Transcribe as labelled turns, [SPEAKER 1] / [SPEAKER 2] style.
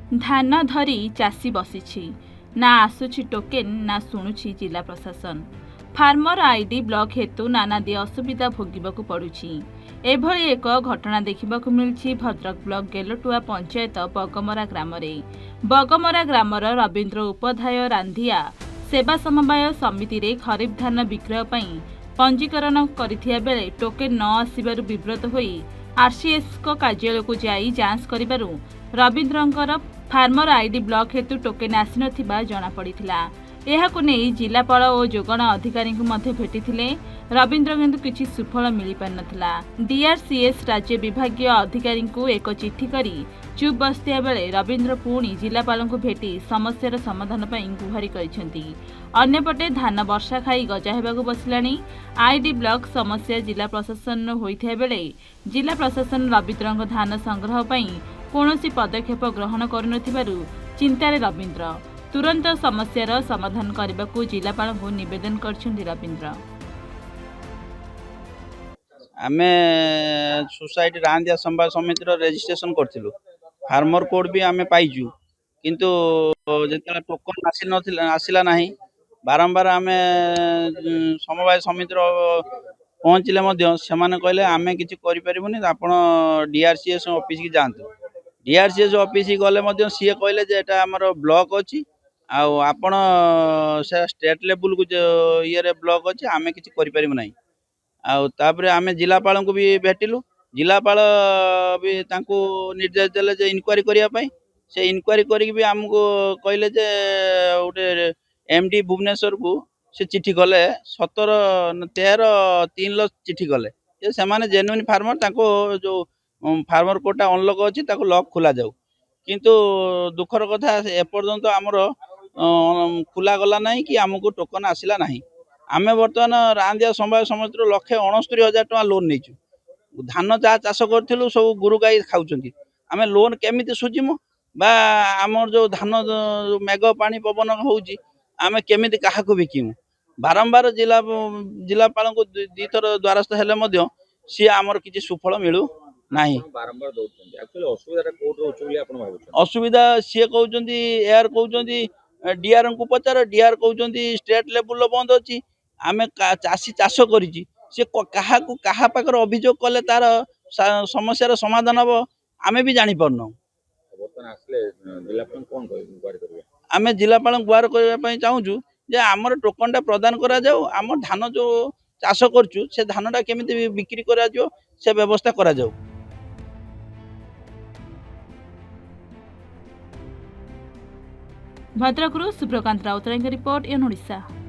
[SPEAKER 1] धान धरी चाषी बसिछि ना आसुछि टोकेन ना शुणुछि जिला प्रशासन। फार्मर आईडी ब्लॉक हेतु नानादी असुविधा भोगिबाकु पड़ुछि। एभଳି एक घटना देखिबाकु मिलछि भद्रक ब्लॉक गेलटुआ पंचायत बगमरा ग्राम रे। बगमरा ग्रामर रवींद्र उपाध्याय रांधिया सेवा समवाय समिति रे खरीफ धान विक्रय पई पंजीकरण करिथिया बेले टोकेन न आसिबारु विब्रत होई आरसीएस को कार्यालय को जाई जांच करिबारु रवींद्रंकर फार्मर आईडी ब्लॉक हेतु टोकेन आसी नथिबा जणा पड़िथिला। एहाकु नेई जिलापाल और जोगण अधिकारी भेटिथिले रवींद्र किंतु किछि सुफल मिली पार नथिला। डीआरसीएस राज्य विभागीय अधिकारी एक चिठी करी चुप बसतिया बेले रवींद्र पुणी जिलापाल भेटी समस्यार समाधान पई गुहारी करिसेंती। अन्यपटे धान वर्षा खाई गजा हेबाकु बसिलानी। आईडी ब्लॉक समस्या जिला प्रशासन होइथिया बेले जिला प्रशासन रवींद्रଙ୍କ धान संग्रह पई कौनसी पदक्षेप ग्रहण करुनथिबारु चिंतारे रवींद्र तुरंत समस्यार समाधान करने को जिलापाल को निवेदन करछन्ती रवींद्र।
[SPEAKER 2] आमे सोसाइटी रांदिया संवाद समिति रेजिस्ट्रेशन करथिलु। फार्मर कोड भी आमे पाइजु किंतु जेतला टोकन आसिला नाही बारंबार आमे समवाय समिति पहुँचले मध्य सेमाने कहले आमे किछि करि परिबुनी आपण डीआरसीएस ऑफिस की जानतु। डीआरसीएस ऑफिस गले मध्य सीए कहले जे एटा हमर ब्लॉक अछि आउ आपण से स्टेट लेवल को ये ब्लॉक अच्छे आमे किसी करें ना। आउ तापरे आमे जिलापाल को भी भेटिलु। जिलापाल भी तांको निर्देश देले जे इनक्वारी करिया पई से इनक्वारी करी भी हमको कहले जे गोटे एमडी भुवनेश्वर को से चिट्ठी गले 17/13/3 चिट्ठी गले से माने जेन्युइन फार्मर तांको जो फार्मर कोटा अनलॉक अच्छी लॉक खोला जाऊ किंतु दुखर कथा एपर्यंत आमर खोला गला नहीं कि आमको टोकन आसला नहीं। आमे बर्तमान रांदिया समवाय समिति 169,000 टका लोन नहीं धान जहाँ चाष करूँ सब गुरु गाई खाऊँ आमे लोन केमिति सुझिमु बा आमर जो धान मेघ पानी पवन होउची आमे केमिति काहाकु बिकिमु बारंबार जिलापाल को दी थर द्वारस्थ हेले मध्य सी आमर किछि सुफल मिलू नहीं। असुविधा सी कहते एआर कहते डीआर को पचार डीआर कहते स्टेट लेवल बंद अच्छी आमे चाषी चाष करी क्या पाखर अभियोग कले तार समस्या समाधान हम आमे भी जानी पारना। आमे जिलापाल गुहार करने चाहूँ जे आमर टोकन प्रदान करा जाऊ आम धान जो चाष करचु से धानटा केमिति बिक्री करा जाऊ से व्यवस्था करा जाऊ।
[SPEAKER 1] भद्रकରୁ सुप्रकांत राउतरायଙ୍କ रिपोर्ट एन ओडिशा।